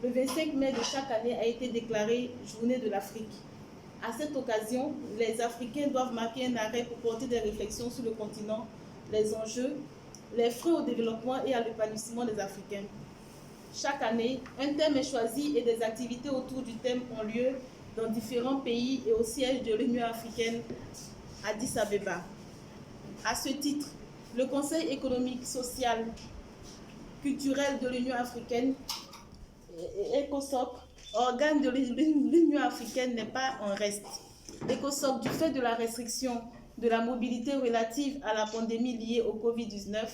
le 25 mai de chaque année a été déclaré Journée de l'Afrique. À cette occasion, les Africains doivent marquer un arrêt pour porter des réflexions sur le continent, les enjeux, les freins au développement et à l'épanouissement des Africains. Chaque année, un thème est choisi et des activités autour du thème ont lieu dans différents pays et au siège de l'Union africaine, Addis Abeba. À ce titre, le Conseil économique, social, culturel de l'Union africaine, ECOSOC, organe de l'Union africaine, n'est pas en reste. ECOSOC, du fait de la restriction de la mobilité relative à la pandémie liée au Covid-19,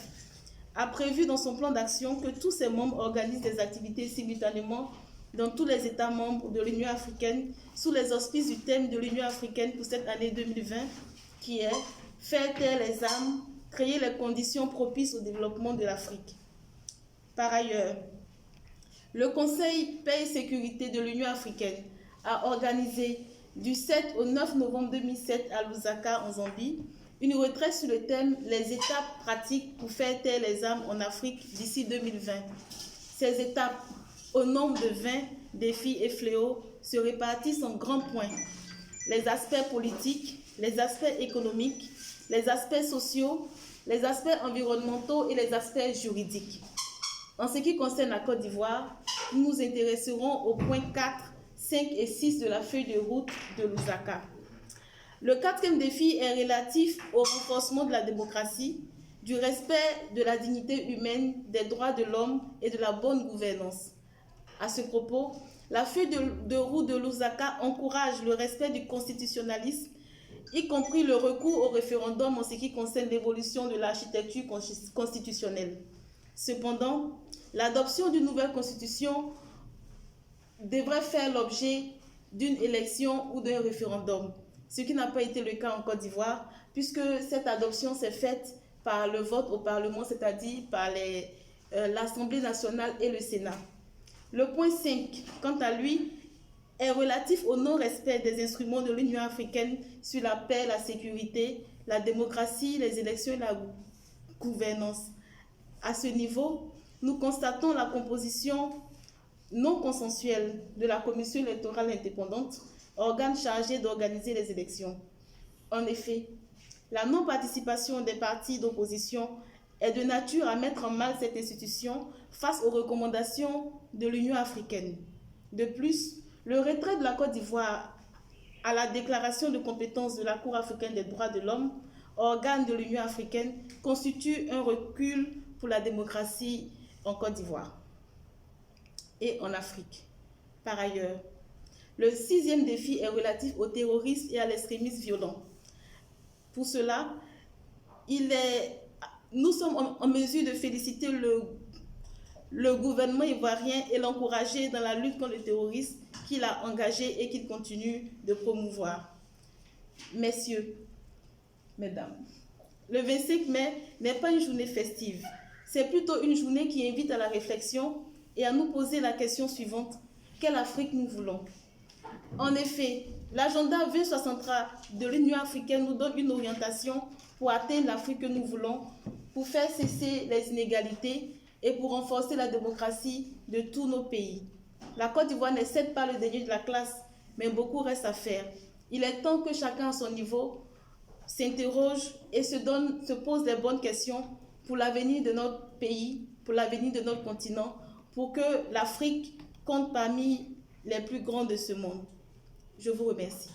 a prévu dans son plan d'action que tous ses membres organisent des activités simultanément dans tous les États membres de l'Union africaine sous les auspices du thème de l'Union africaine pour cette année 2020 qui est « Faire taire les armes, créer les conditions propices au développement de l'Afrique ». Par ailleurs, le Conseil Paix et Sécurité de l'Union africaine a organisé du 7 au 9 novembre 2007 à Lusaka en Zambie une retraite sur le thème « Les étapes pratiques pour faire taire les armes en Afrique d'ici 2020 ». Ces étapes, au nombre de 20 défis et fléaux, se répartissent en grands points. Les aspects politiques, les aspects économiques, les aspects sociaux, les aspects environnementaux et les aspects juridiques. En ce qui concerne la Côte d'Ivoire, nous nous intéresserons aux points 4, 5 et 6 de la feuille de route de Lusaka. Le quatrième défi est relatif au renforcement de la démocratie, du respect de la dignité humaine, des droits de l'homme et de la bonne gouvernance. À ce propos, la feuille de route de Lusaka encourage le respect du constitutionnalisme, y compris le recours au référendum en ce qui concerne l'évolution de l'architecture constitutionnelle. Cependant, l'adoption d'une nouvelle constitution devrait faire l'objet d'une élection ou d'un référendum, ce qui n'a pas été le cas en Côte d'Ivoire, puisque cette adoption s'est faite par le vote au Parlement, c'est-à-dire par l'Assemblée nationale et le Sénat. Le point 5, quant à lui, est relatif au non-respect des instruments de l'Union africaine sur la paix, la sécurité, la démocratie, les élections et la gouvernance. À ce niveau, nous constatons la composition non consensuelle de la Commission électorale indépendante, organe chargé d'organiser les élections. En effet, la non-participation des partis d'opposition est de nature à mettre en mal cette institution face aux recommandations de l'Union africaine. De plus, le retrait de la Côte d'Ivoire à la déclaration de compétence de la Cour africaine des droits de l'homme, organe de l'Union africaine, constitue un recul pour la démocratie en Côte d'Ivoire et en Afrique. Par ailleurs, le sixième défi est relatif au terrorisme et à l'extrémisme violent. Pour cela, nous sommes en mesure de féliciter le gouvernement ivoirien et l'encourager dans la lutte contre le terrorisme qu'il a engagé et qu'il continue de promouvoir. Messieurs, mesdames, le 25 mai n'est pas une journée festive. C'est plutôt une journée qui invite à la réflexion et à nous poser la question suivante. Quelle Afrique nous voulons? En effet, l'agenda 2063 de l'Union africaine nous donne une orientation pour atteindre l'Afrique que nous voulons, pour faire cesser les inégalités et pour renforcer la démocratie de tous nos pays. La Côte d'Ivoire n'est certes pas le dernier de la classe, mais beaucoup reste à faire. Il est temps que chacun à son niveau s'interroge et se pose les bonnes questions pour l'avenir de notre pays, pour l'avenir de notre continent, pour que l'Afrique compte parmi les plus grands de ce monde. Je vous remercie.